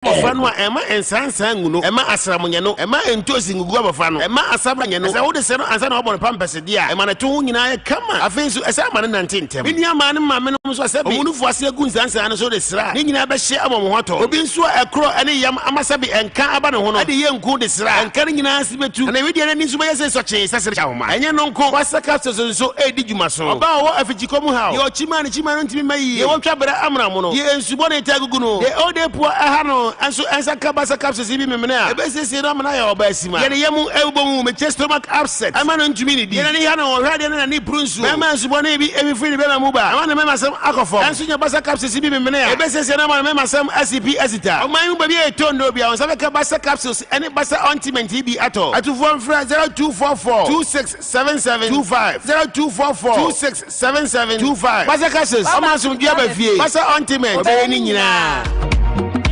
Bofano, Emma and Sansanguno, Emma Asamuano, Emma and Tossing Gubafano, Emma Asabano, as I would say, as an open pampas, dear, Emma Toon, I come. I think as a man and 19. When your man, my man was a woman for a good answer and so the Sra, Nina share among water, Obin Swa a crow and a yam Amasabi and Cabano, the young good Sra, and carrying an answer to, and I didn't need to say such a Sassaman. And you know, what's the castles so a did you must about what if you come out? Your Chiman to me, you won't have Amramono, yes, Subone Taguno, the old poor Ahano. And so as a cabasa capsules, even a basis in Ramana or Bessima, and a young elbow with chest stomach upset. I'm an community, and any already and any prunes, Mammas one every free Bellamuba. I want to remember some alcohol, and so your basa capsules, even a basis and I remember some SCP Asita. My baby, a tondo be on some cabasa capsules, and a basa ultimate TB at all. At 0244 267725 0244 267725 Basa capsules, I'm also give a fee. Basa ultimate,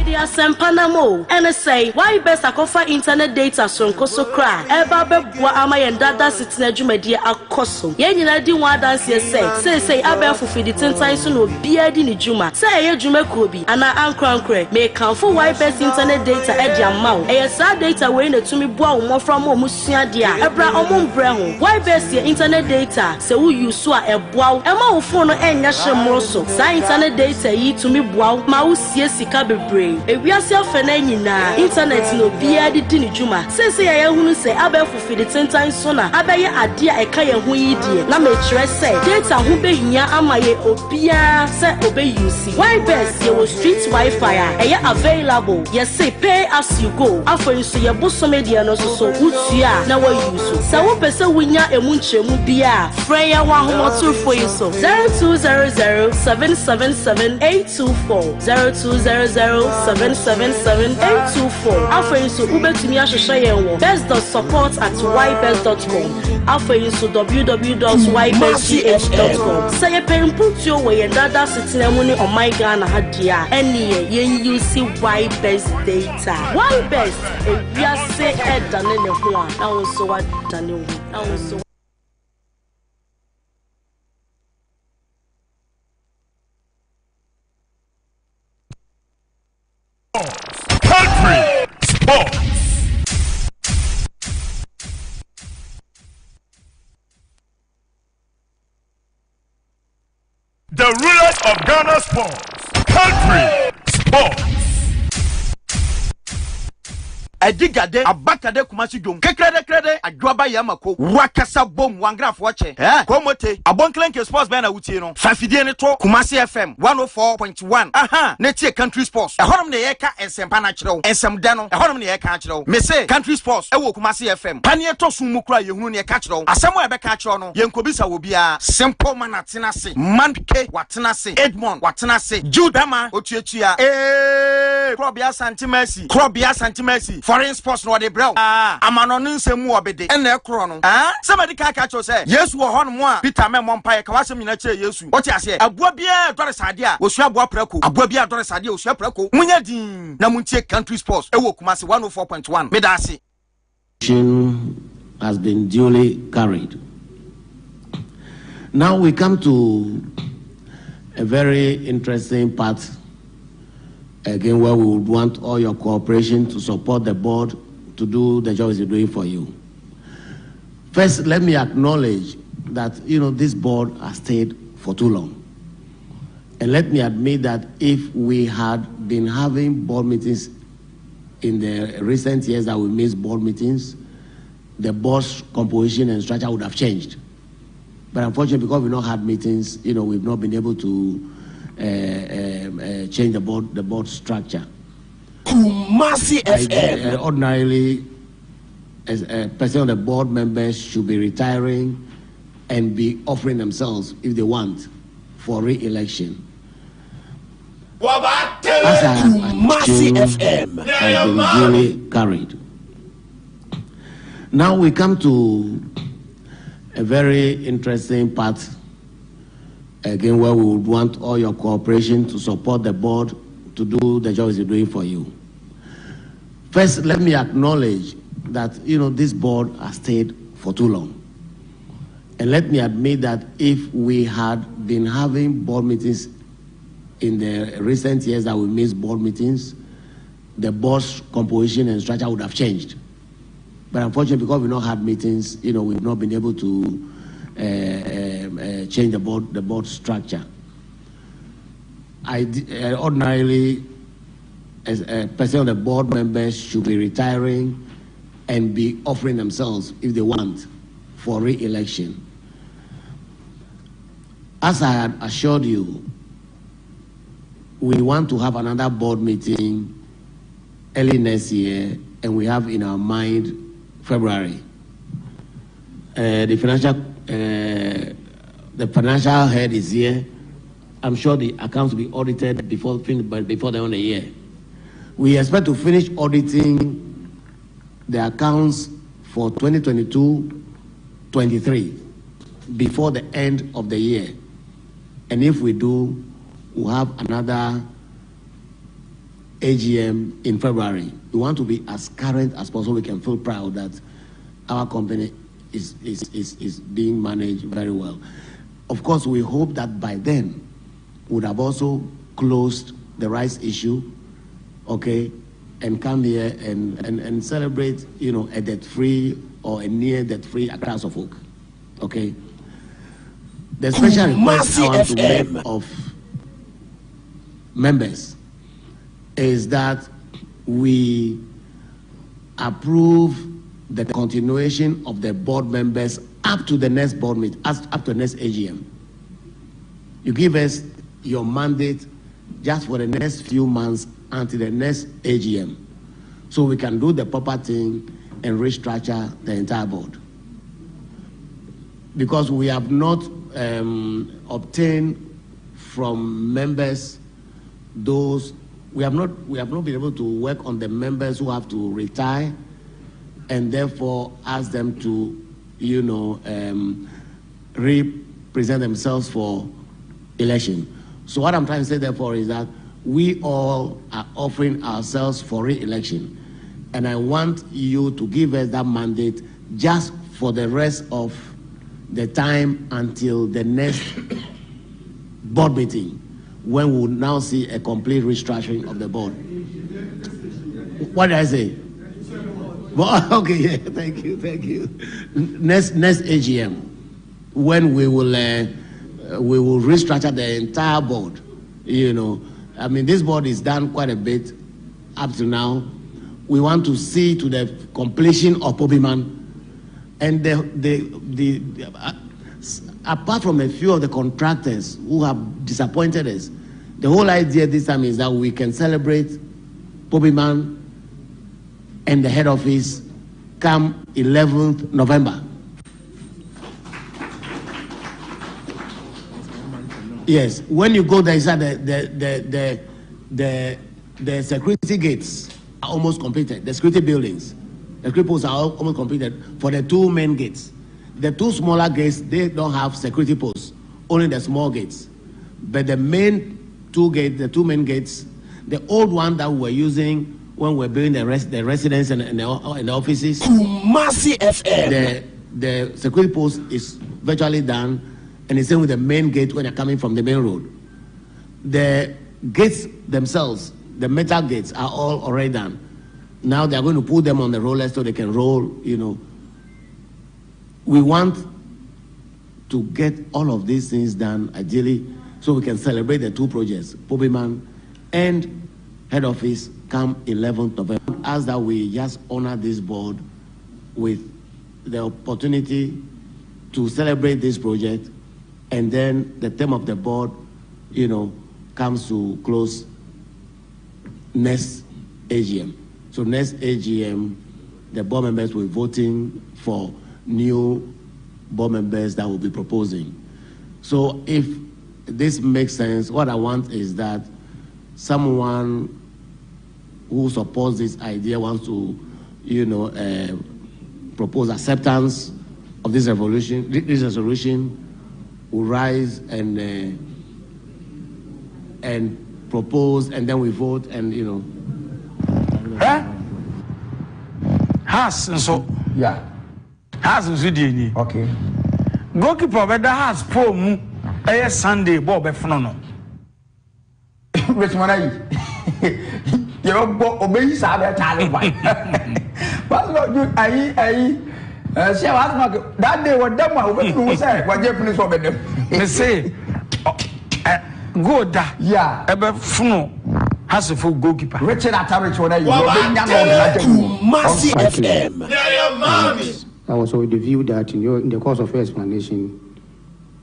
Sampanamo and say why best I offer internet data so nkoso kra eba beboa amayen dada sitina dwumadie akoso ye nyina di one dance say abefo fidi tentan so no bia di ni dwuma say ye dwuma kobi ana ankrankre me kanfo why best internet data e dia mawo e sa data we na tumi boa wo mofra mo musua dia ebra omombre ho why best ye internet data say wo use a eboa e ma wo phone no enya hwemro so sa internet data yi tumi boa ma wo sie sika bebre ewiase afena nyina internet no bia di ni dwuma sese ya hunu se abefo fidi tentan so na abaye ade a eka ye ho yi die na me kire se data ho behia amaye obia se obe use why best ye wo street wifi a ye available ye say pay as you go afọ so ye boso media no so utua na wa use se wo pese wunya emu nchemu bia frɛ ya wa ho turfo yi so 0200 777824 0200 777-824. After so ubetumi ahwehwe yen wo best.support@ybest.com. After so www.ybest.com. Say ye pay input we yen dada sitina mu ni on my Ghana ha dia. Ene yen use ybest data. Ybest we are say e dane ne ho a. Na wo so wa dane ho. Na wo so Country Sports. The rulers of Ghana sports. Country Sports. Adigade abakade kumasi dum kekrede adwaba yamako wakasa bom wangraf wache komote abonklenke sports band na wutie no fafidie ne to Kumasi FM 104.1 aha ne tie country sports ehonum ne yeka ensempa na kirew ensem da no ehonum ne yeka kirew me say country sports ewo Kumasi FM panie to sumu kura yehunu ne yeka kirew asemo ebeka kirew no yenkobisa wo bia simple man atena se manke watena se Edmond watena se Judama otuatua krobia santimasi foreign sports no de brew amano nsemu obede ena ekro no somebody ka cho say yesu wo hono mo a Peter Memompa ye ka wasem nyina che yesu o ti ase aboa bia dore sade a osu aboa prako aboa bia dore sade osu prako munya din na muntie country sports ewo Kumasi 104.1 medase has been duly carried. Now we come to a very interesting part again, where we would want all your cooperation to support the board to do the job it's doing for you. First, let me acknowledge that, this board has stayed for too long. And let me admit that if we had been having board meetings in the recent years that we missed board meetings, the board's composition and structure would have changed. But unfortunately, because we've not had meetings, we've not been able to change the board structure. Kumasi FM. Ordinarily, as a person of the board members should be retiring and be offering themselves, if they want, for re-election. Kumasi FM has been duly carried. Now we come to a very interesting part again, where we would want all your cooperation to support the board to do the job it's doing for you. First, let me acknowledge that, this board has stayed for too long. And let me admit that if we had been having board meetings in the recent years that we missed board meetings, the board's composition and structure would have changed. But unfortunately, because we've not had meetings, we've not been able to change the board structure. Ordinarily, as a person of the board members should be retiring and be offering themselves, if they want, for re-election. As I had assured you, we want to have another board meeting early next year, and we have in our mind February. The financial head is here. I'm sure the accounts will be audited before the end of the year. We expect to finish auditing the accounts for 2022-23 before the end of the year. And if we do, we'll have another AGM in February. We want to be as current as possible. We can feel proud that our company is being managed very well. Of course, we hope that by then we would have also closed the rights issue, okay, and come here and celebrate, a debt-free or a near debt-free Accra Suffolk, okay. The special request I want to make of members is that we approve the continuation of the board members up to the next board meeting, up to the next AGM. You give us your mandate just for the next few months until the next AGM, so we can do the proper thing and restructure the entire board. Because we have not obtained from members we have not been able to work on the members who have to retire, and therefore ask them to, represent themselves for election. So what I'm trying to say, therefore, is that we all are offering ourselves for re-election, and I want you to give us that mandate just for the rest of the time until the next board meeting, when we will now see a complete restructuring of the board. What did I say? Well, okay, yeah, thank you. Next AGM, when we will restructure the entire board. This board is done quite a bit up to now. We want to see to the completion of Pobiman, and apart from a few of the contractors who have disappointed us, the whole idea this time is that we can celebrate Pobiman and the head office come 11th November. Yes, when you go there, the security gates are almost completed. The security buildings, the security posts are almost completed for the two main gates. The two smaller gates, they don't have security posts, only the small gates. But the main two main gates, the old one that we were using when we were building the residence and the offices, KUMASI104.1FM. The security post is virtually done, and the same with the main gate when you're coming from the main road. The gates themselves, the metal gates, are all already done. Now they're going to put them on the rollers so they can roll, We want to get all of these things done ideally so we can celebrate the two projects, Pobiman and head office, come 11th November. As that we just honor this board with the opportunity to celebrate this project, and then the term of the board, comes to close next AGM. So next AGM, the board members will be voting for new board members that will be proposing. So if this makes sense, what I want is that someone who supports this idea wants to, propose acceptance of this resolution will rise and propose, and then we vote, and Has so yeah. Has Zudini. Okay. Goalkeeper better has poem Sunday Bob Fnono. Which one are you? You obey Sabe Taliban. What's about you? That day, what them who said, what Japanese over them. They say, good, yeah, ever funo has a full goalkeeper. Richard Attarich, what are you? KUMASI FM. I was with the view that in the course of your explanation,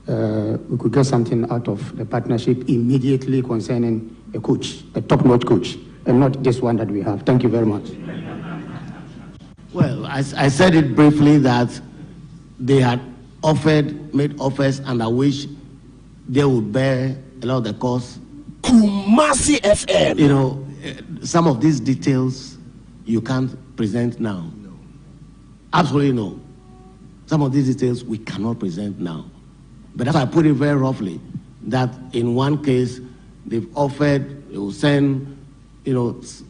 we could get something out of the partnership immediately concerning a coach, a top-notch coach, and not this one that we have. Thank you very much. Well, I said it briefly that they had made offers under which they would bear a lot of the cost. KUMASI FM. You know, some of these details you can't present now. No. Absolutely no. Some of these details we cannot present now. But that's why I put it very roughly, that in one case, they've offered, they will send,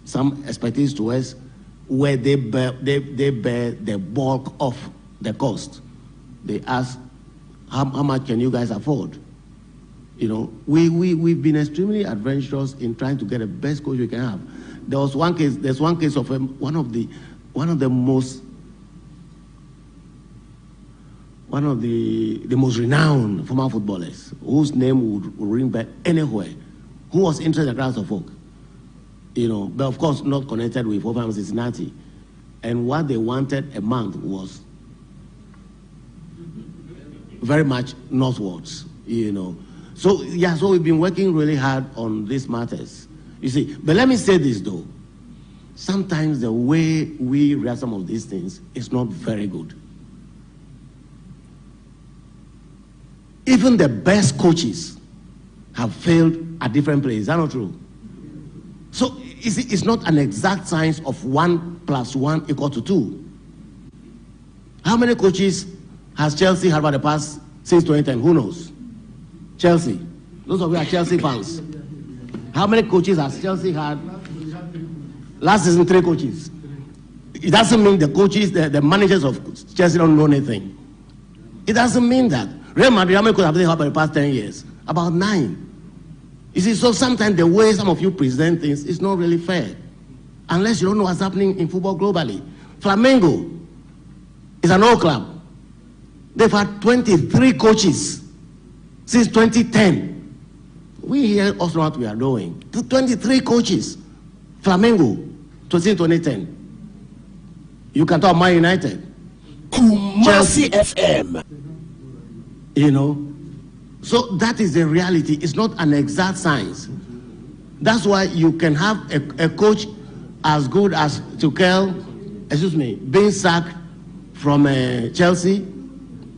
some expertise to us where they bear the bulk of the cost. They ask, how much can you guys afford? We've been extremely adventurous in trying to get the best coach we can have. There's one case of one of the most renowned former footballers whose name would ring back anywhere, who was interested in the crowds of folk, but of course not connected with Over Cincinnati. And what they wanted a month was very much northwards, So we've been working really hard on these matters. You see, but let me say this though. Sometimes the way we read some of these things is not very good. Even the best coaches have failed at different places. Is that not true? So it's not an exact science of 1 + 1 = 2. How many coaches has Chelsea had for the past since 2010? Who knows? Chelsea. Those of you are Chelsea fans. How many coaches has Chelsea had? Last season, 3 coaches. It doesn't mean the coaches, the managers of Chelsea don't know anything. It doesn't mean that. Real Madrid, how many coaches have they had for the past 10 years? About 9. You see, so sometimes the way some of you present things is not really fair. Unless you don't know what's happening in football globally. Flamengo is an old club. They've had 23 coaches since 2010. We here also know what we are doing. 23 coaches. Flamengo, since 2010. You can talk Man United. KUMASI FM. So that is the reality. It's not an exact science. That's why you can have a coach as good as Tuchel, being sacked from Chelsea,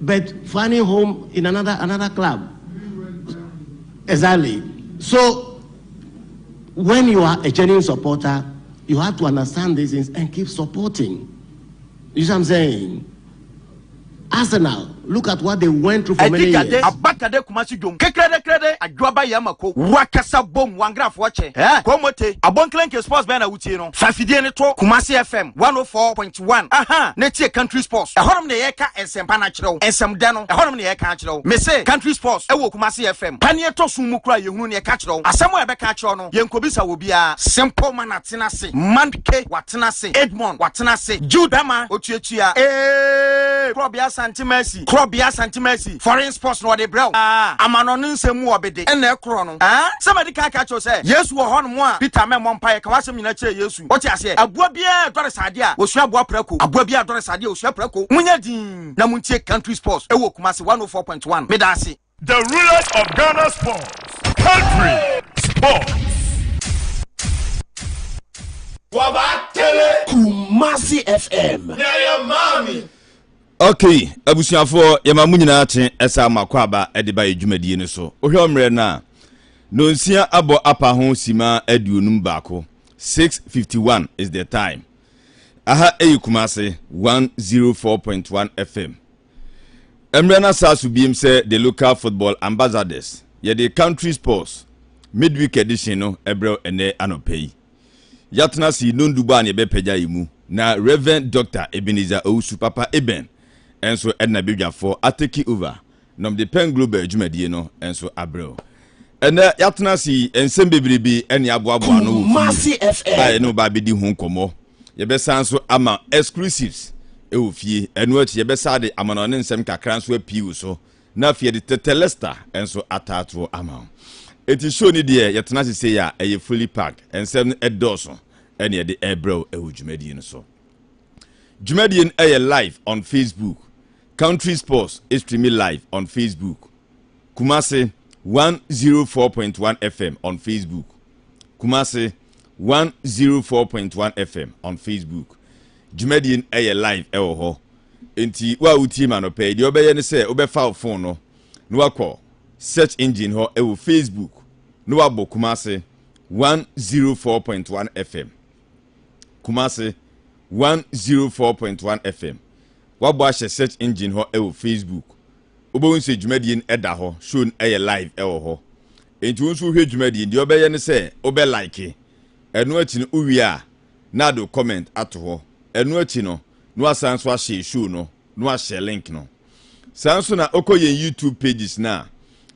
but finding home in another club. Exactly. So when you are a genuine supporter, you have to understand these things and keep supporting. You see what I'm saying? Arsenal, look at what they went through for many years. Abakade kumasi jom. Kekrede adwaba yamako. Wakasa bom wangraf wache. Komote. Abonklenke sports band na wutie no. Fafidie ne to KUMASI FM 104.1. Aha, netie country sports. Ehonum ne yeka ensempa na kyerɛw. Ensemda no, ehonum ne yeka kyerɛw. Me say country sports ewo KUMASI FM. Panie to sumu kura yehunu ne yeka kyerɛw. Asɛm a yɛbɛka kyerɛw no, yenkobisa wo bia. Simple man atena se. Manke watena se. Edmond watena se. Judama otuatua. Krobia Santimesi. Foreign sports no de brew. Amano nsemu obede. Ene ekro no. Somebody ka cho say, Yesu wo hono mo a Peter Memon pae ka wasem nyina kire Yesu. O ti ase, aboa bia dore sade a, osu aboa prako. Aboa bia dore sade a, osu prako. Munya din na muntie country sports. Ewo KUMASI 104.1. Me da ase. The rulers of Ghana sports. Country sports. KUMASI FM. Yeah, mommy. Okay, abusuafo yamamu nyina ache esa makwaba ediba edwumadie ne so. Ohwe omre na no nsia abo apa ho sima aduonum baako. 6:51 is the time. Aha KUMASI 104.1 FM. Emre na sasu biem se the local football ambassadors. Ye the country sports midweek edition no ebro ene anopei. Yatna si nonduba ne bepeja yimu na Reverend Dr. Ebenezer Owusu Papa Eben. Enso Edna Bidwafo ateki over nom the pen global adwumadie no enso abrel ene yatena si ensem bebrebe ene aboaboa no KUMASI FM ai no ba bedi hu komo ye besan so ama exclusives e wo fie eno achi ye besade amano ne nsem kakran so apiu so na fie de tetelesta enso atato ama eti show ni de yetena se ya eye fully packed ensem edoso ene ye de ebro e wo dwumadi no so dwumadi eye live on Facebook. Country Sports is streaming live on Facebook. KUMASI104.1 FM on Facebook. KUMASI104.1 FM on Facebook. Jumedian aye live ewo ho. Enti wa uti ma no pay. Di obeye ne se obefa phone no. No akọ search engine ho ewo Facebook. No abo KUMASI104.1 FM. KUMASI104.1 FM. Wabo a search engine ho ewo Facebook. Obo nse dwumadie eda ho show eye live ewo ho. Enti wonso hwe dwumadie di obeye ne se obe like enu achi no uwi a na do comment ato ho. Enu achi no no asan so a share show no no a share link no. Sanso na okoye YouTube pages na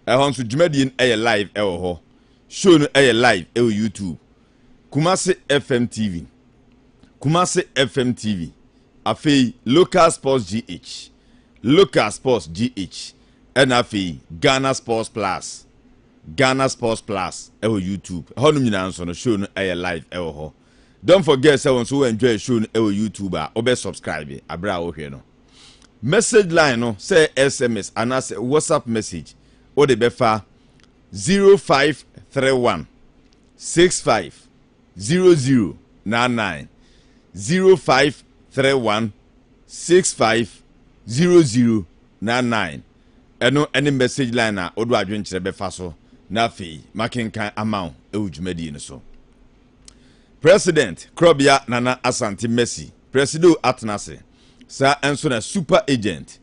ehon so dwumadie eye live ewo ho. Show no eye live ewo YouTube. KUMASI FM TV. KUMASI FM TV. Afei Local Sports GH. Local Sports GH. And afei GHANASPORTSPLUS. GHANASPORTSPLUS ewo YouTube. Honum nyina nso no show no aye live ewo ho. Don't forget say once we enjoy show no ewo YouTube a obe subscribe abra wo hwe no. Message line no say SMS and as WhatsApp message o de befa 0531 65 0099 0531 65 0099 eno any message line na odo adwen kire befa so na fi makinkan amount ewudwumadi ni so. President Krobia Nana Asante Messi Presido Atnase sa enso na super agent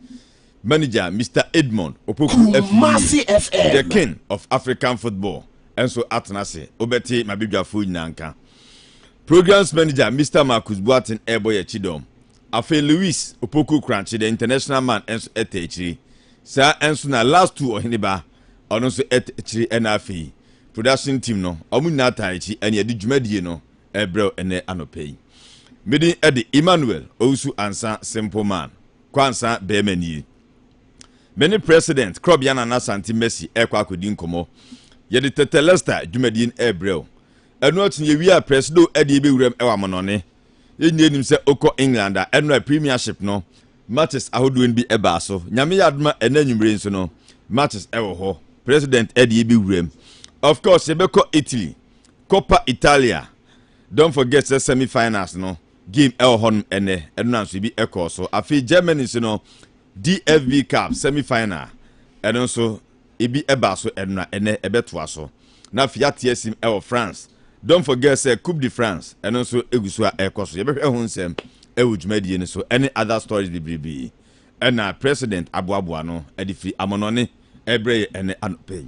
manager Mr. Edmond Opoku KUMASI FM the king of African football enso Atnase obeti mabidwafo nyanka. Programs manager Mr. Marcus Boatin Eboye Chidom. Afe Louis Opoku Cranchi the international man enso etechiri. Sa enso na last two ohiniba ono so etechiri enafi. Production team no omu na taichi ene yedi dwumadie no ebro ene anopei. Midi edi Emmanuel Owusu ansa simple man. Kwansa beemani. Many president Krobiana na Santi Messi ekwa akodi nkomo. Yedi tetelesta dwumadie ebro. Enu atinye wi a presido edi be wurem ewa monone yenye enim se oko England a enu premiership no matches ahodo en bi eba so nyame yadma enanwumre nso no matches ewo ho president edi be wurem. Of course yebeko Italy Coppa Italia, don't forget the semi-finals no game ewo hon ene enu anso bi eko so afi Germany so no DFB Cup semi-final enu so ebi eba so enu ene ebeto aso na Fiat Yesim ewo France. Don't forget say Coupe de France and also Egusua Ekoso. You better hunsem ewudwumadi ni so any other stories be. And na president Abuabua no edifi amonone ebre ene anope.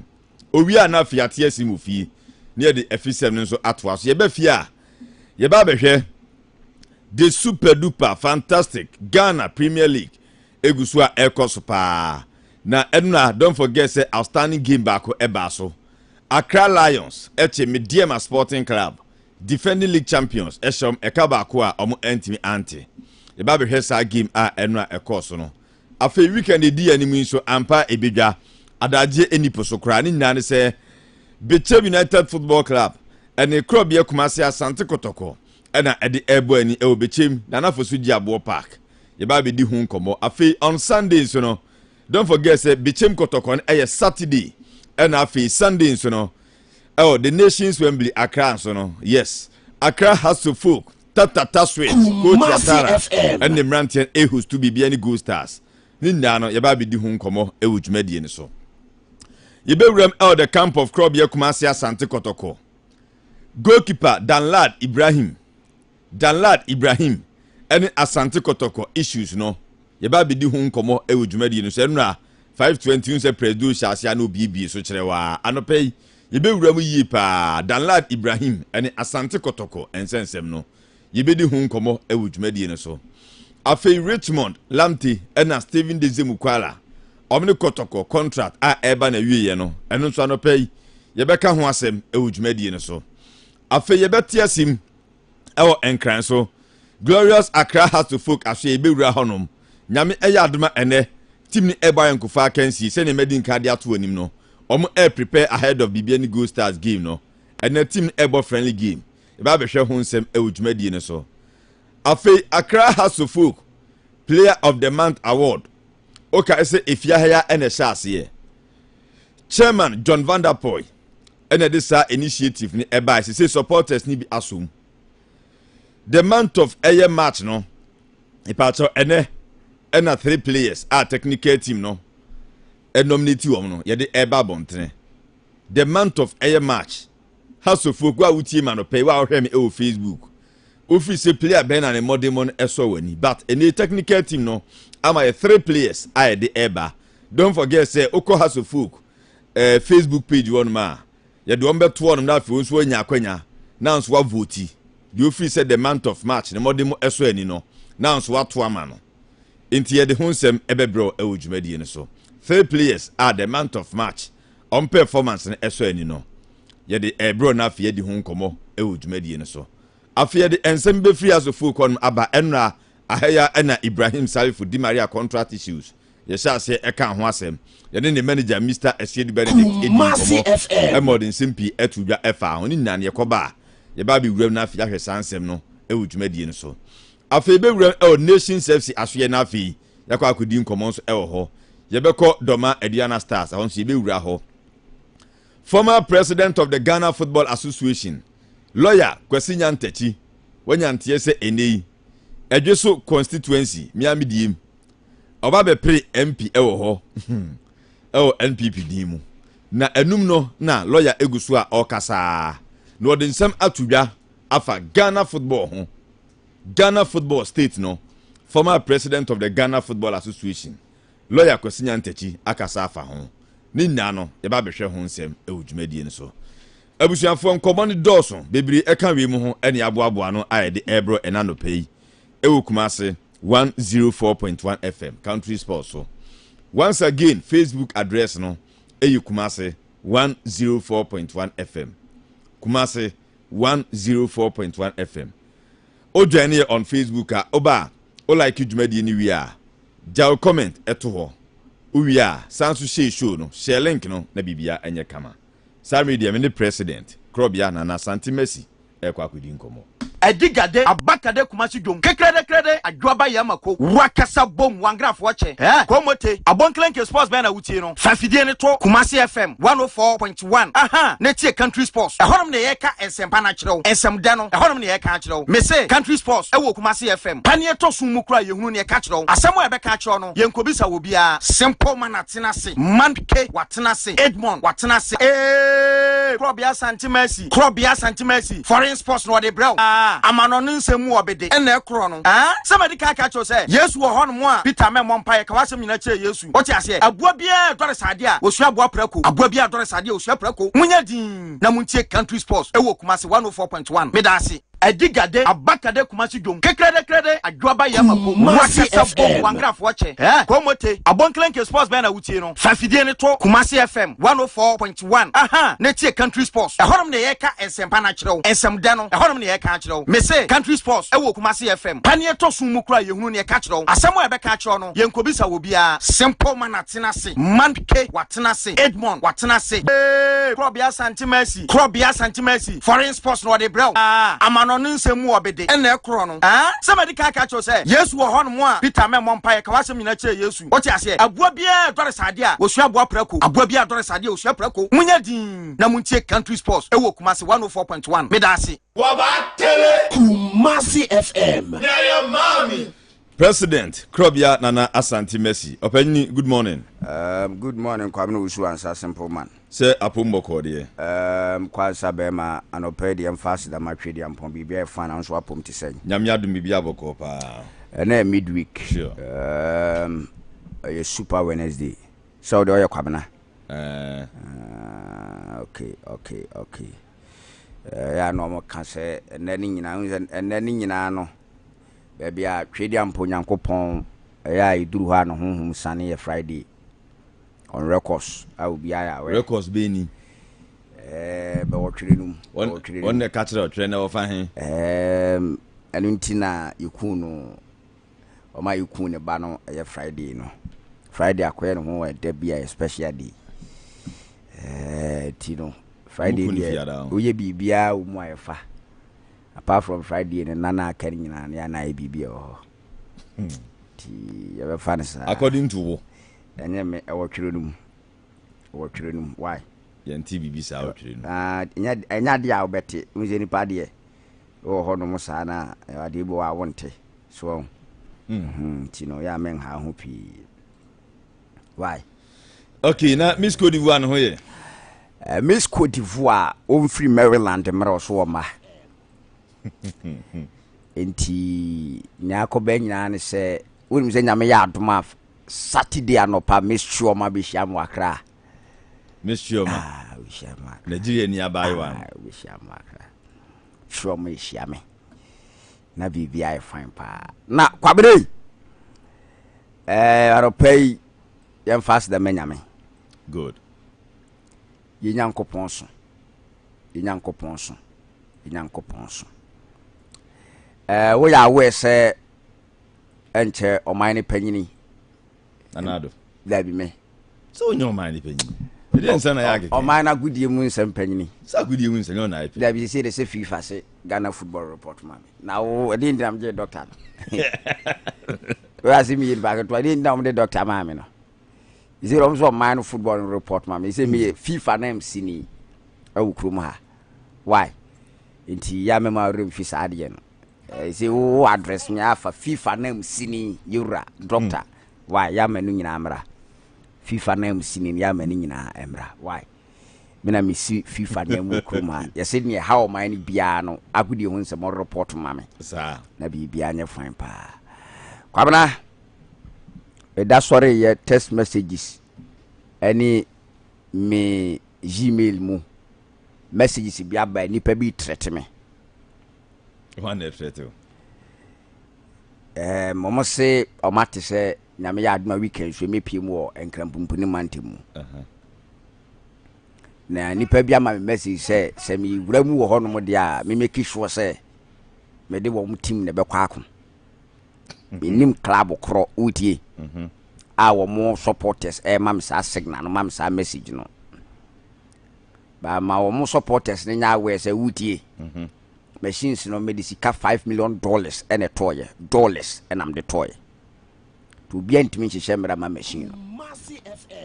Owia na Fiat Yesim ofie near the FCM no so atwa so ye be fia. Ye ba behwe the super duper fantastic Ghana Premier League Egusua Ekoso pa. Na enuna don't forget say outstanding game back eba so. Accra Lions, eche Mediema Sporting Club, defending league champions, eshom ekaba kwa omu entimi anti. Eba behwe sa game a enwa ekoso no. Afe weekend edi animu so ampa ebedwa adaje enipo so kra ni nyane se Bechem United Football Club ene Krobia Kumasi Asante Kotoko ena edi ebo ani e Bechem na nafosu ji abo park. Eba be di hu nkomo. Afe on Sunday so no. Don't forget say Bechem Kotoko na Saturday. And afi Sunday so no. Oh, the nations Wembley Accra so no. Yes. Accra has to folk. Tata sweet. Go to Atara. And the Mrantian Ehus to be any good stars. Ninda no yababi di hu nkomo ewudwumadi ni so. Yebewrem the camp of Krobia Kumasi Asante Kotoko. Goalkeeper Danlad Ibrahim. Any Asante Kotoko issues no. Yababi di hu nkomo ewudwumadi ni so. Enra 520 se predu shasia no bibi so kirewa anopei yebewura mu yi pa Danlad Ibrahim ene Asante Kotoko ensensem no yebedi hu nkomo ewudwumadi ne so. Afei Richmond Lamte ena Steven Dezemukwala omne Kotoko contract a eba na wiye no eno so anopei yɛbɛka ho asɛm ɛwɔ dwumadie no so afei yɛbɛte asim ɛwɔ enkran so Glorious Accra has to folk ahwe yɛbɛwura hɔnom nyame ɛyɛ adoma ɛnɛ team ni ɛba yankofa akansi sɛ ne medin card ato anim no ɔmo prepare ahead of Bibiani Gold Stars game no ɛnɛ team ni ɛbɔ friendly game yɛbɛ abɛhwɛ ho nsɛm ɛwɔ dwumadie no so afei Accra has to folk Player of the Month Award okay I say efia haya ɛna ɛhyɛ aseɛ Chairman John Van Der Poy ɛna de saa initiative ni ɛba say supporters ni bi asom the month of air match no ipacho ene na 3 players technical team no nominate wom no ye de eba bontre the month of air match house of folk wa wutie ma no pay wa hwe me e Facebook office player ben na modemon eso wani but any technical team no ama 3 players de eba don't forget say oko house of folk Facebook page one ma ye de ombeto on na fe so anya akwanya na nso wa vote the office said the month of March the modem eso ani no now so ato ama no enti ye de honsem ebebro e wodwumadi ne so 3 players are the month of March on performance ne eso ani no ye de ebro na afie de hon komo e wodwumadi ne so afie de ensem be free as of folk on aba enra ahaya ena Ibrahim Salifu Di Maria contract issues ye sha se e kan ho asem ye ne manager Mr. Esiedi Benedict Komo e modern simpi etudwa efa oni nan ye koba ye ba bi wuram na afia hwesa ansem no e wodwumadi ne so afei be wuram e Nations FC ahwe na afei yakwa akodi nkomo so e wo ho ye beko Doma Aduana Stars ahon so ye be wura ho former president of the Ghana Football Association lawyer Kwesi Nyantachi wanyantie se enei edweso constituency miami diem oba be pre MP e wo ho NPP dimu na enum no na lawyer egusu a okasa no de nsem atudwa afa Ghana football ho Ghana football state no former president of the Ghana Football Association lawyer Kwesi Nyantachi akasa afa ho ni nna no ye ba behwe ho nsem e wodwumadie ne so abusuafo nkomo ne dɔɔso bebiri eka wi mu ho ene aboaboa no ayede ebro enano pay ewo kumase 104.1 FM country sports so once again Facebook address no kumase 104.1 FM kumase 104.1 FM o join here on Facebook oba o like dwumadi ni wi a jaw comment eto ho o wi a sanso show no share link no na bibia enye kama Sami dia mini president Krobia na Santi Messi ekwa akudi nkomo edigade abakade kumasi dwom kekrede adwaba yamako wakasa bom wangrafo wache komote abonklenke sports band na wutie no fafidie ne to Kumasi FM 104.1 aha ne tie country sports ehonum ne yeka ensempa na kyerɛw ensemda no ehonum ne yeka kyerɛw me say country sports ewo Kumasi FM panie to so mu kura yehunu ne yeka kyerɛw asɛm a yɛbɛka kyerɛw no yenkobisa wo bia simple man atena se man ke watena se Edmond watena se Krobia Santi Messi foreign sports no de brew amano nsemu obede ena ekro no somebody ka cho say Yesu wo hono mo a Peter Memon paye ka wasem nyina che Yesu o ti ase aboa bia dore sade a osu aboa prako aboa bia dore sade a osu prako munya din na muntie country sports ewo Kumasi 104.1 medase edigade abakade Kumasi dwom kekrede adwaba yamako wakasa bom wangrafo wache komote abonklenke sports band na wutie no fafidie ne to Kumasi FM 104.1 aha ne tie country sports ehonum ne yeka ensempa na kyerɛw ensemda no ehonum ne yeka kyerɛw me say country sports ewo Kumasi FM panie to so mu kura yehunu ne yeka kyerɛw asɛm a yɛbɛka kyerɛw no yenkobisa wo bia simple man atena se man ke watena se Edmond watena se Krobia Santi Messi foreign sports no de brew amano nsemu obede ena ekro no somebody ka cho say Yesu wo hono mo a Peter Memon paye ka wasem nyina che Yesu o ti ase aboa bia dore sade a osu aboa prako aboa bia dore sade a osu prako munya din na muntie country sports ewo Kumasi 104.1 medase Wabatele Kumasi FM. Yaya mami. President Krobia Nana Asante Messi openni good morning. Good morning Kwame Owusu ansa simple man. Say apomboko de. Kwa sabema anopedi emphasize da matwedi ampon bibia fan anso apom ti sen. Nyame adum bibia boko pa. Na midweek. Sure. A super Wednesday. So do you kwabena? Okay. Ya no mo kan se enani nyina no. Baby a twedi ampo Nyankopon ya iduru ha no honhom sane ye Friday on records I will be records be ni be wotwere num One the catcher or trainer of him. Anuntina yukunu oma yukune ba no Friday no. Friday akoye no ho de bia special day. Tino Friday oye bibia wo mu ayefa. Apart from Friday and nana akari nyina na na bibia ho. Ti ya be fa nsa. According to wo. Enye me wotwere num. Why? Yanti bibi sa wotwere num. Enya de a obete unje ni pa de. Oh ho no mo sa na ade bo wa wonte. So Tino ya men ha ho pi. Why? Okay, now Miss Cote d'Ivoire no ye. Miss Cote d'Ivoire on free Maryland mero so ma. Enti nyako ben nyina ne se woni se nyame ya adoma Saturday anopa Miss Chioma be hia Accra. Miss Chioma. We hia ma. Nigeria ni abai wan. We hia ma Accra. Chioma hia me. Na bibia e fine pa. Na kwabere. Aropei yam fast the menyame. Good. Yenyankopon so. We ya we say enche omani panyini. Anado. That be me. So no mind panyini. You didn't say na yake. Omani na goodie mu nsem panyini. Sa goodie mu nsem na ipe. That be say the FIFA say Ghana football report mami. Now I didn't am je doctor. We ask me back to I didn't am the doctor mami no. He say also man football report mami. He say me FIFA name sini. Awu krum ha. Why? Inti ya mema rem fisa ade no. He say wo address me afa FIFA name sini yura doctor. Why? Ya menu nyina amra. FIFA name sini ya menu nyina amra. Why? Mina mi si FIFA name kroma. Ya said me how man bia no agudi ho nsem report mami. Sa. Na bibia nya fine pa. Kwabena that's sorry ye text messages any me Gmail mu messages bia ba nipa bi threat me one threat momo say o mate say na me ya aduma weekend so me pie mu o enkrampumpu mantemu na nipa bia ma message say me wura mu wo ho no mo dia me make sure say me de wo mu team ne be kwa akon nim club kro utie our more supporters mam sa signal no mam sa message no ba ma wo more supporters ne nya we say utie machines no medicine $5 million and a toy dollars and am the toy to be ntimi hye mera ma machine no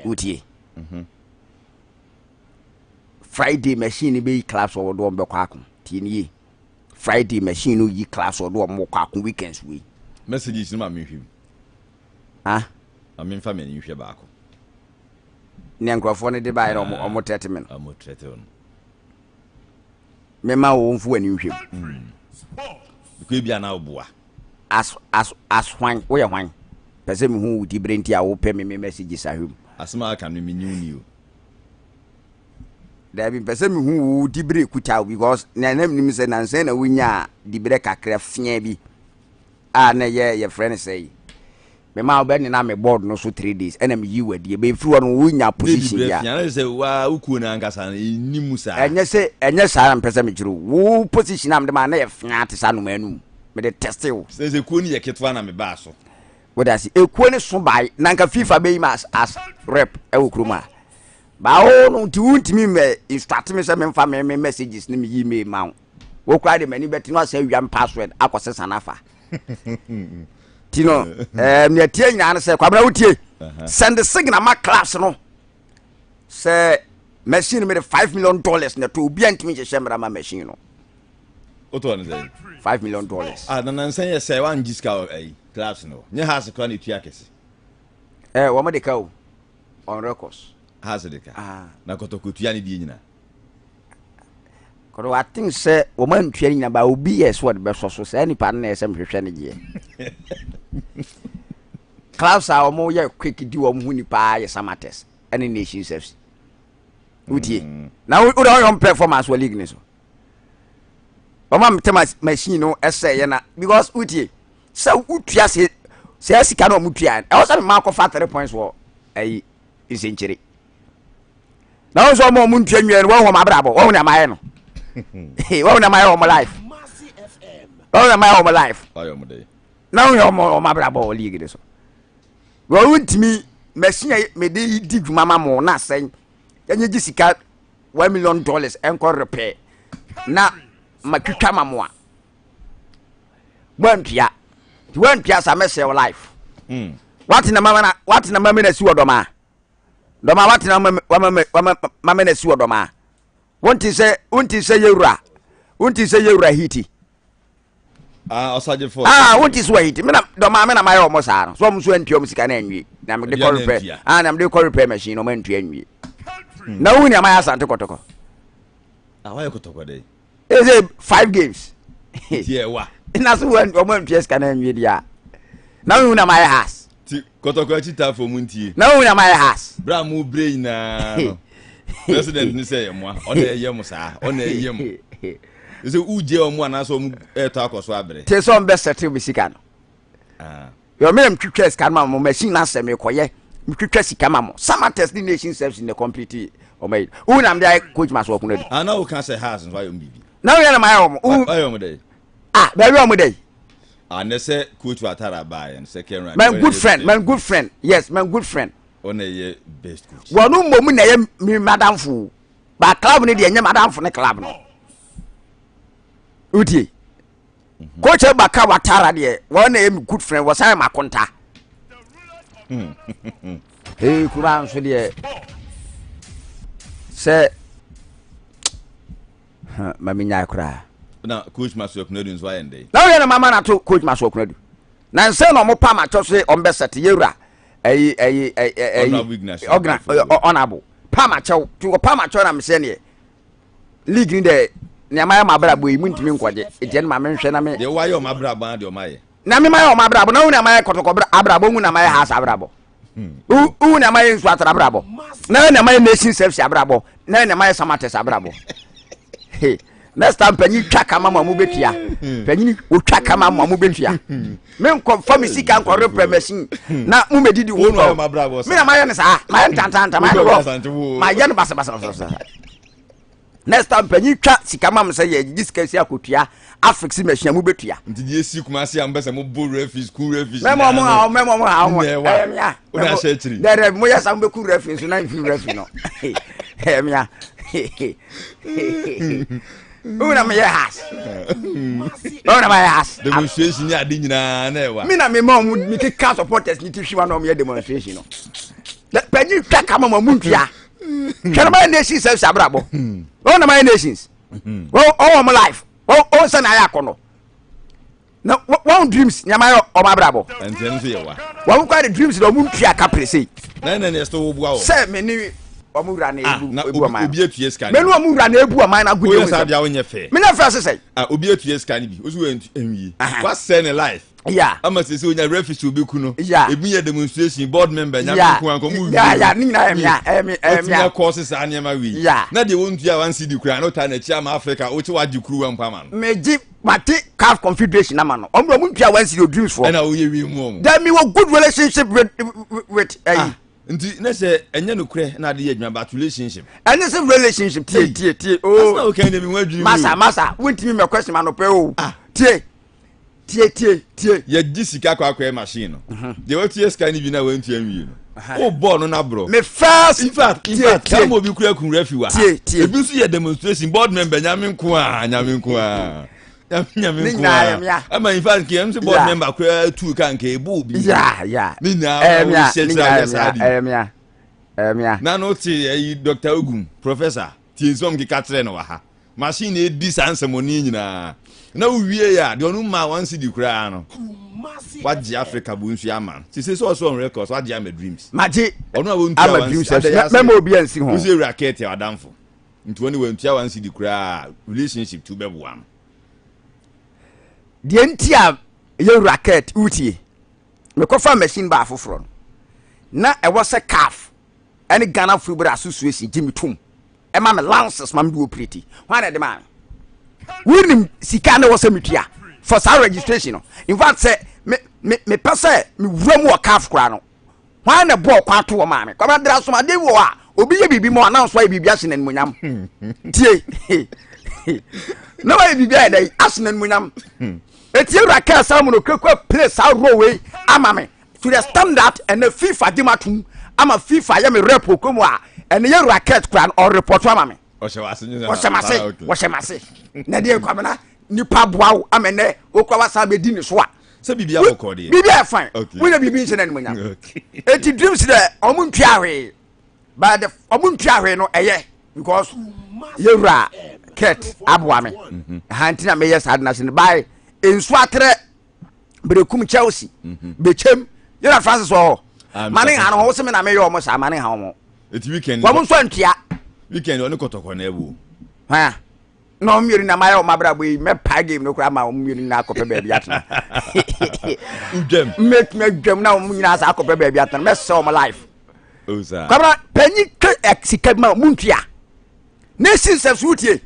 utie Friday machine be class or do be kwakon tie Friday machine no yi class or do mo kwakon weekends we messages no ma me hwim I mean family you hear back. Nyankrofo ne de ba ire omo treatment. Omo treatment. Me ma wo mfu ani hwem. Because bia na oboa. As hwan, wo ye hwan. Pese me hu di brenti a wo pe me messages ahwem. Asma aka no me new. There be pese me hu di bre kuta because na nim se na nsen na wonya di bre kakra fia bi. Na ye friend say me ma obeni na me board no so 3 days ena me yiwa die be free no wunya position ya ya say wa uku na nkasa ni musa enye sa mpese me jiro wo position am de ma na ye fia te sa no manu me de test you say ku ni ye ketwa na me ba so what does ekuo ni so bai na nka FIFA be ma as rep e wo kroma ba o no ti untimi me start me say me mfa me messages ni me yi me ma wo kwa de mani beti no say wiam password akose sanafa Tino, me tie nyane se kwabra wutie. Send the signal my class no. Say machine me $5 million na to obi antimi hye mra ma machine no. Oto na say $5 million. Na nansan ye say wan giska class no. Nye has kwa ni tua kese. Wo mo de ka o on records. Has de ka. Na kotokotua ni die nyina. Kodo I think say wo man tua nyina ba obi yes what be so say nipa na yesem hwehwe ne je. Class a omo ye quick di wo hu nipa ye samates any nation service. Utie. Na wo don performance wa league ni so. O ma mtema machine no essay ye na because utie. Say utua say asika na omutua. E wo say ma ko fa 3 points wo isenchiri. na so mo mu ntwa nwie no wo ma brabo wo na maye no wo na maye wo my life wo na maye wo my life ayo mo dey na wo ma brabo league de so wo untimi machine me de di dwuma ma mo na sen enye gi sika $1 million enko repair na makitwa ma mo a wantua sa mess your life what na mama na si wodoma doma what na mama na si wodoma wonti se yewura hiti osaje for wonti so hiti me na doma me na maye omo sa no so mo so antua mo sika na anwie na me de call repair na me de call repair machine no man antua anwie na wuni amaya asante kotoko why kotoko dey is it 5 games yeah wa na so when omo antua sika na anwie dia na wuni amaya has ti kotoko chita for muntie na wuni amaya has bra mu brain na no president ni say yemo ona yemo sa ona yemo ise uje omo anaso omo eto akoso abre te so mbe settle bi sika no yo me twitwa sika ma mo machine na se me koye twitwa sika ma mo samates the nation service in the complete o me una mde coach maso okunadu ana o kan say has why om bibi na we na my omo why om dey be we omo dey and say coach watara buy and second round my good friend yes my good friend on a best coach wonu momu na ye mi madam fu ba club ni de nya madam fu ne club no uti coach Baka Watara de wona ye good friend was am akonta kuran so de se mami nya kura na coach maso okunadu nso ayende na we na mama na to coach maso okunadu na nse no mo pa ma cho se on be set yewura honorable Pama Chow to Pama Chow am senior league in the Namaya Mabrabo, you wouldn't mean quite a gentleman mention me. The why your Mabrabo, your Maya. Namima Mabrabo, no, Namaya Cotoco Abrabo, Namaya has Abrabo. Who Namaya Swat Abrabo. No, Namaya Nation serves Abrabo, no, Namaya Samates Abrabo. Hey. Next time Penny Chakama Mubetia, Penny Uchakama Mubetia. Men confirm me sick and corrupt machine. Now, Mume did you know my bravo? Me, my Tantanta, my young Bassa. Next time Penny Chak Sikama say, this case, Yakutia, African machine Mubetia. Did you see Kumasi ambassador Bull refuse, cool refuse? Memo, there are more some cool refuse, and I feel refuse. Hemia. Una my house. Una my house. Demonstration ya di nyina na ewa. Me na me mom me take car supporters ni tishwa na me demonstration no. Penny track am ma muntua. Can my nation self abrabo. Una my nations. Oh my life. Oh say na ya kono. Na one dreams nyama o mabrabo. Enten so ye wa. Wa mu kwa the dreams do muntua ka prese. Na nesto wo bua o. Say me ni omura na ebu aman obi atue scan me no omura na ebu aman na gudu we sa bia wonye fe me na fa say obi atue scan bi osu enwie what send life yeah ama se onya refuge obi ku no ebi ye demonstration board member nya ku anko mu ya ni na em courses anyama wi na de wontu a wan cd kura no ta na chi ama Africa o chi wadi kuru wa mpama no meji mate calf confederation ama no omro mu ntua wan cd dreams for na o ye wi mu that me a good relationship with nti na se enye no kure na de adwuma but relationship and this relationship tie oh na o kan de mi wadwuma masa wonti me question man pe o tie ye disika kwa machine no de watie scan ni bi na wantu anwie no o ball no na bro me first in fact am obi kura kun refi wa ebi so ye demonstration board member nyame nko a ama in fact kem se board member kura tu kan ke ebu bi ni na na no ti Dr. Ogum professor ti nsom ki katre no wa ha machine e di sansemoni nyina na uwie ya de onu ma wan si di kura no waji Africa bu nsu ama ti se so on records waji am dreams maji onu a wontu am dreams memo obi ansi ho uze racket ya adamfo nti woni wontu wan si di kura relationship to be buam de ntia ye racket utie me ko fa machine ba afoforo na e wo se calf any Ghana football association Jimmy Tum e ma me lances ma me do operate why na de man winning sika na wo se metua for sa registration no in fact say me pese me wura mu calf kura no why na ball kwa to wo ma me kwa dra so ma de wo a obi ye bibi mo announce why bibi asenen munyam tie na why bibi ya dai asenen munyam etie raka samuno kekwa place awroway amame to the standard and the FIFA dimatum ama FIFA ya me rep komo a ene ye racket kran or report amame o shemase na de kwamena nipa boaw amene okwa wasa be di ni so a se bibia bokode bibia fine we na bibi nse na munyam eti dreams de omuntwawe but the omuntwawe no eye because yewra ket aboame hantina me yes adna sin by ensu atre brekum Chelsea bechem yera Francis o mane ha no wo se me na me yo mo sa mane ha mo eti weekend wa mo so antua weekend oni kotoko na ebu ha no mmiri na mayo mabrabo yi me pa game no kura ma mmiri na akopɛ baabi atena udem make me dwem na mo nyina sa akopɛ baabi atena me sell my life oza kabra panyi sika ma muntua nation self wutie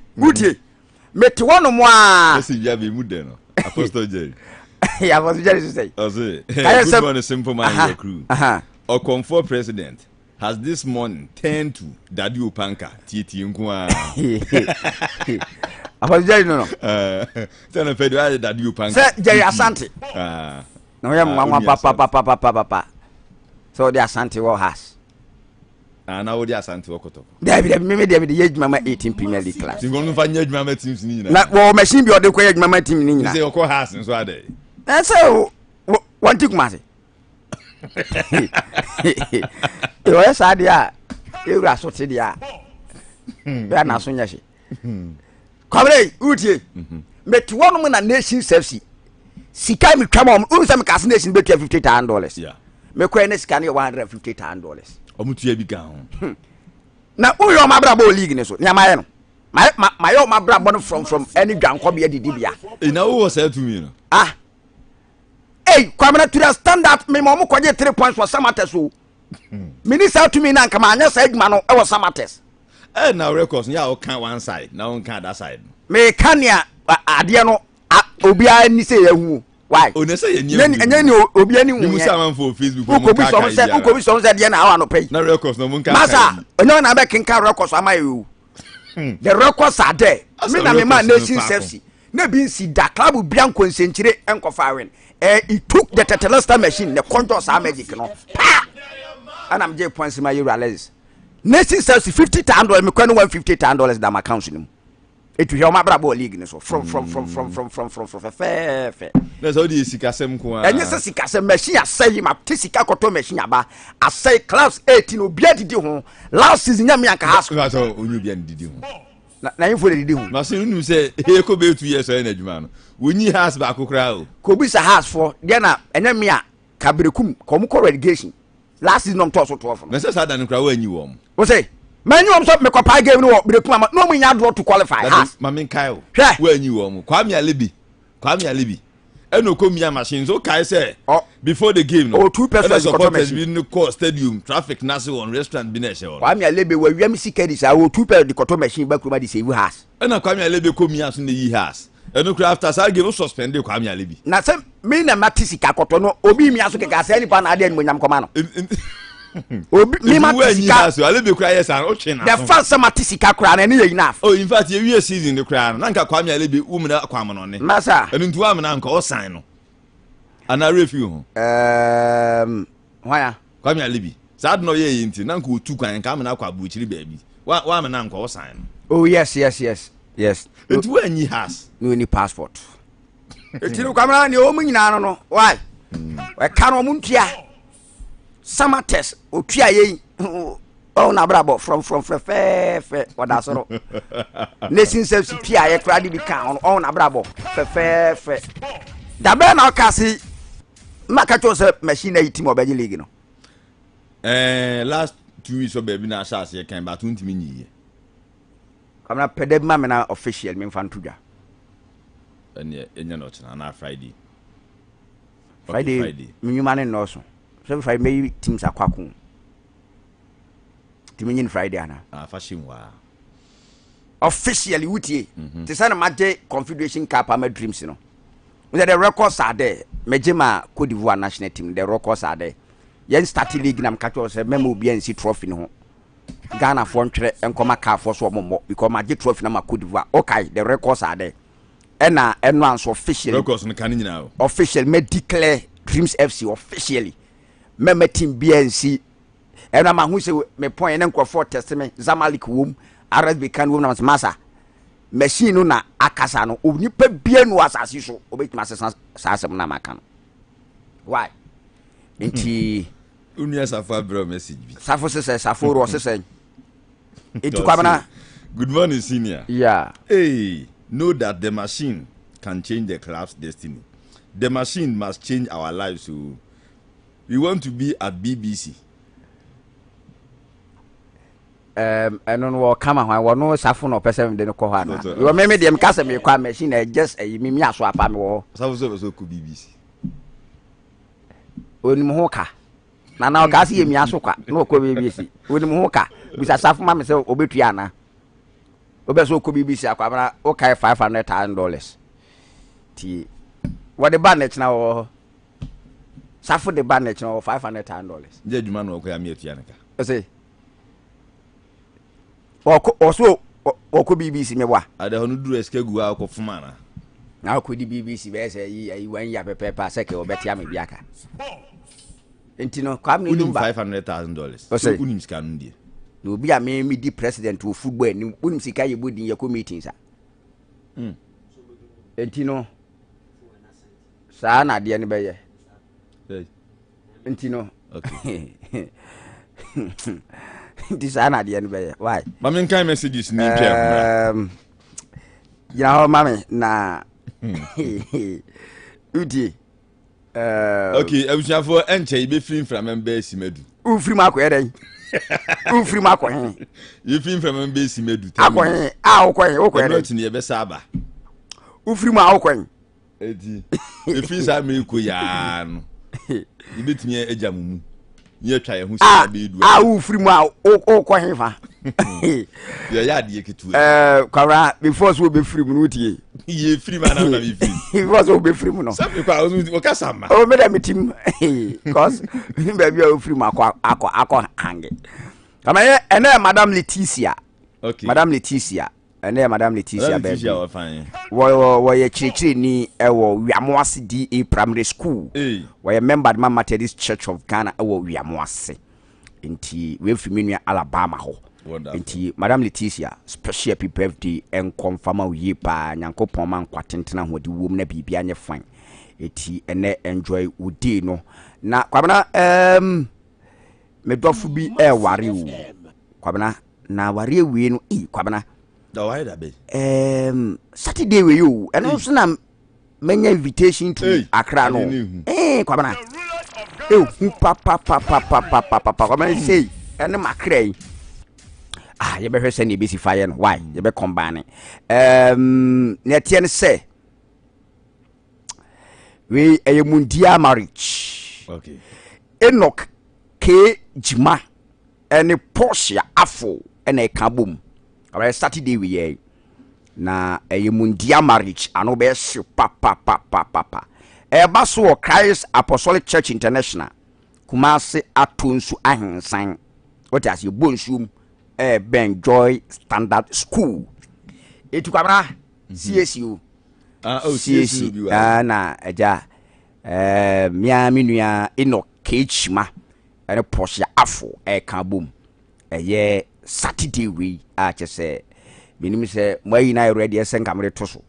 meti wono mo a esi bia be mu de no Apostle Jerry ya was Jerry say oze good morning simple man your crew Okonfo president has this morning turned to Daddy Opanka titi nkwa Apostle Jerry no tell Federal Daddy Opanka say Jerry Asante no ya mwa papa so the Asante wo has na wo di Asante okotoko David me ye juma 18 Premier League class tingo no fa nya juma teams ni nyina na wo machine bi ode ko ye juma team ni nyina say okọ has nso ade so wanti kumase yo esa dia ewura so te dia ya na so nya she kwabre utie meti wono na nation safety sika mi twama o se me kase nation be $50,000 yeah me kwa na sika ne $150,000 omutu bi ga ho na uyo mabrabo league ne so nya maye no mayo mabrabo no from any dwanko be didi bia na wo say to me no kwamena to the standard me mo kwaje 3 points for Samates o minister to me na nka ma anya sa adwuma no e wo Samates na records ya o kan one side na on kan that side me kania ade no obia ni say yahu why o ne say ye nya ni obia ni hu mu sa man for Facebook mo ka kai ko bi so say de na awa no pay na records no mun kan masa onyo na be kinka records ama you the records are there me na me man nation safety na bi si da club bia nkonsenchire enkofa wen it took the tetelester machine the contours are magic no pa and I'm just points my realize nation says $50,000 me kwano $150,000 that my account nim it will my brabo league no so from fair that's how the sikasem ko and yes sikasem machine asay ma tisika koto machine aba asay class 18 obia didi ho last season nya me anka has so onyu bia didi ho na info didi ho ma se unu say he ko be 2 years so na adwuma no wonyi has ba kokra o ko bi sa has for dia na enya me a kabrekum ko mu ko relegation last season no to so 12 na se sa da no kra wa anyi wo mo wo say manyu am so me ko pa game no brekum ama no mu nya draw to qualify has ma men kai o wa anyi wo mo kwame alebi eno ko mia machine so kai say before the game no 2% supporters bi no call stadium traffic na se on restaurant bi na she on kwame alebe wa wiam sikadi sa 2% the koto machine ba kuruma di save has ena kwame alebe ko mia so na yi has eno kra after sa game suspend kwame alebi na se me na matisika koto no obi mia so keka sa nipa na ade ni monyam koma no obi me matisika so alebe kra yes an o twe na the first matisika kra na ye enough oh in fact ye we season the kra na nka kwame alebe umna kwam no ne masa eno ntu amna nka o sign no ana review ho waya kwame alebi sad no ye yinti na nka otu kwan nka amna kwa buchiri baabi wa amna nka o sign oh yes etu anyi has no any passport etiru kwamra ni o munyina no why we ka no muntua Samates otua ye o na brabo from fe wada soro nation self pia ye kra di bi kan o na brabo fe da be na okasi maka cho se machine na team obaji league no last 2 weeks o baby na asase ye kan ba tuntimi nyiye kamna pede ma me na official me mfa ntudwa enya no chana na Friday minyuma ne no so Friday me teams akwakun timinyin Friday ana fashion wa officially wutie te sana maje confederation cup ama dreams no the records are there mejema Cote d'Ivoire national team the records are there yen start league na mkacho se memo obi ansi trophy no Ghana for ntwere enkoma ka for so omomo because ma get trophy na ma Cote d'Ivoire. Okay, the records are there. Ena anso officially. Records no kan nyina o. Officially me declare Dreams FC officially. Me team BNC. Ena ma hu se me point na nkofo test me Zamalek wom, RSB kan wom na masa. Machine no na akasa no onipa bia no asase so obetima sesa asem na maka no. Why? Enti Unia Safa bro message bi. Safo sese Safo ro sese. Enti kwabana. Good morning senior. Yeah. Hey, know that the machine can change the club's destiny. The machine must change our lives. So we want to be at BBC. I don't know come on no Safo no person de no ko ha na. You me dem kasa me kwa machine just me aso apa me wo. Safo so ko BBC. Onim ho ka. Na o ka se yemi aso kwa na ko BBC. Onim ho ka. Bisa Safo ma me se obetua na. Obeso ko BBC akwa na o kai $500,000. Ti what the banet na o Safo the banet na $500,000. Je adwuma na o ko ya me atua nka. I say Oko BBC me wa. Ade hono duru eskegu a ko fuma na. Na ko di BBC be say yi wan ya pepepa seke obetia me biaka. Enti no kwam ni number $500,000. So unim sika no die. No bi a me di president of football ni unim sika ye bodin ye committee sa. Enti no sa na de ne be ye. Enti no. Okay. This ana de ne be ye. Why? Mama kan messages ni pia. Ya ho mama na Udi okay, abusuafo enche be film from member Simedu. Ufiri mako eden. Ufiri mako hen. You film from member Simedu. Ako hen. Ah, okwo hen, okwo hen. Not ni e be saba. Ufiri ma okwo hen. Edi. E fi sa me ko ya no. You betimi eja mumu. Ye twa ye hu sa be du. Ah, ufiri ma okwo hen fa. Ya de ketu. Kwara before so be free mu no tie. Ye free man na be free. Before so be free mu no. Sabe kwa o ka sama. O me da metim. Cause baby o free mu akọ hange. Kama ye ene Madam Leticia. Okay. Madam Leticia. Ene Madam Leticia baby. Leticia wa fine. Wo ye chirichiri ni ewo Wiamoase DA Primary School. Wo ye member Ma Methodist Church of Ghana ewo Wiamoase. Enti we fi menua Alabama ho. Enti Madam Leticia special happy birthday en confirm we pa Nyankopon man kwatentena ho de wom na bibia nye fine. Eti ene enjoy udi no. Na kwabana me dofu bi ware wo. Kwabana na ware we no kwabana da why da be Saturday we you eno so na menya invitation to Accra no kwabana papa kwabana say ene makrai ye be hwese na ebesi fire no why ye be combine na tie ne say we mundia marriage. Okay. Enoch K Jima ene Porsche afo ene kabum. Alright, Saturday we ye na mundia marriage ano be hye papa. Baso Christ Apostolic Church International Kumasi atonsu ahensan. What as you bonshum Ben Joy Standard School. Etukabra CSU. CSU. Na eja Miami nua Enoch Kechima ene Porsche afo kabum. Ye Saturday we chese minim se moyi na ready esen kamre to so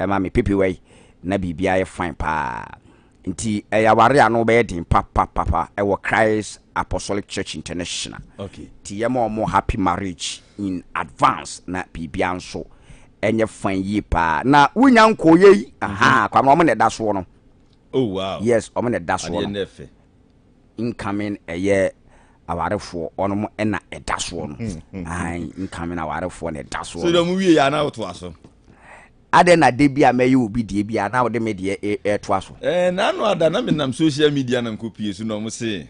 ma me pepe we na bibia ye fine pa nti ya ware ano be din papa wo Christ Apostolic Church International. Okay. Ti ye mo happy marriage in advance na bibia nso enye fine yi pa na wunya nko ye kwa mo ne da so no. Oh wow. Yes, o mo ne da so no. Incoming awarefo onom na edaso no incoming awarefo na edaso so dem wie ya na to aso ade na de bia maye obi de bia na wode me de to aso na no ada na me nam social media na nkopie su no mo se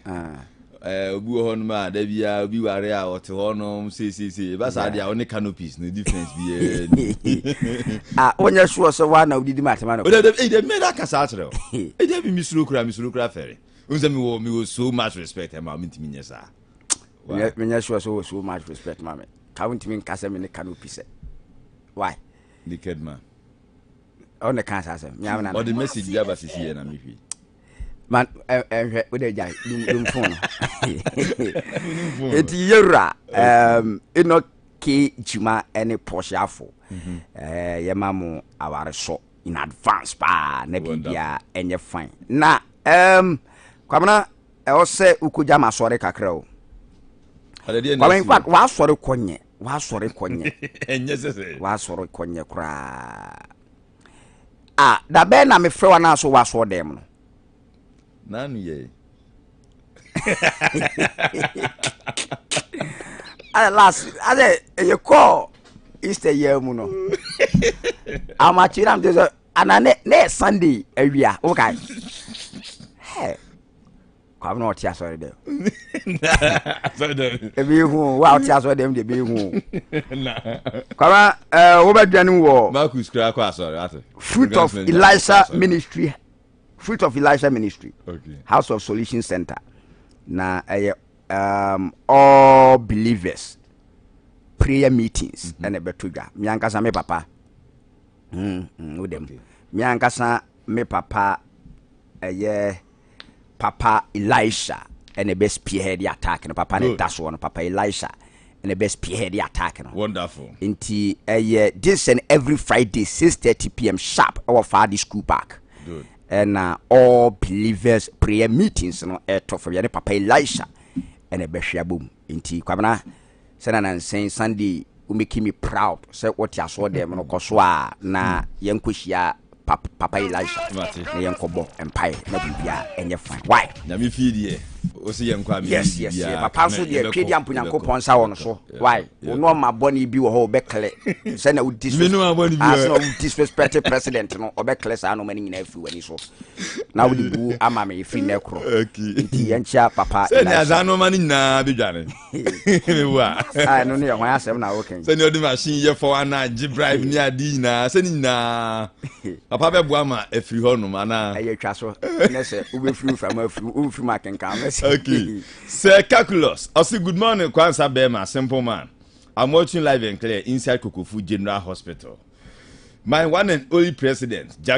obi ho no ma da bia obi ware a wote ho no se ba sa dia one canopies no difference bia onya sure so wa na odidi matema no de me da kasa atreo de bi misuro kura fere unse me wo so much respect am ntimi nyesa Me sure so much respect, mama. Count me kasa me ne canopy say. Why? Naked man. On the cancer say. Me am na. Or the message there was here na me fi. Man, we dey jai dum phone. Eti yera eno ke juma any Porscheafo. Ye mamu aware so in advance pa na bibia enye fine. Na kwamna e say ukuja masore kakra o. Kwamna in fact wa sore konye. Enye sese. Wa sore konye kra. Da be na me frɛ wa na so wa so dem no. Nanu ye. Last, you call Easter year muno. I'm actually I'm just next Sunday area. Okay. Hey, come not here sorry there. Be who wow here sorry them they be who. Come over Janu war. Marcus Krakwa sorry. Fruit of Elisha Ministry. Fruit of Elisha Ministry. Okay. House of Solution Center. Na all believers prayer meetings and betuga. Mi ankasa me papa. Udem. Mi ankasa me papa Papa Elisha and the best spearhead the attack and papa ne that's one Papa Elisha and the best spearhead the attack. Wonderful. Inti this and every Friday 6:30 p.m. sharp our Friday school park. Good. And all believers prayer meetings no for Papa Elisha and a beshia boom inti kwabana sana saying Sunday will make me proud say what you saw them no koswa na yenkohia Papa Elisha na yenkobo empire na bibia enye fine why na me feed here o se yenkwa me yes papa so de twedi ampunyankopon sa wo no so why no ma boni bi wo ho be kle say na disrespect president no obekle sa no mani nyina afi wani so na wo di bu ama me fi na kro nti yencha papa say na za no mani nyina bi dwane me wa no ne ho asem na wo ken say no di machine ye for ana gi bribe ni adi na say ni na papa be bu ama afiri ho no mana aye twa so na say wo be free from afiri wo free market kan. Okay. Sir Calculus, I say good morning, Kwanza Bema, simple man. I'm watching live and clear inside Kokofu General Hospital. My one and only president,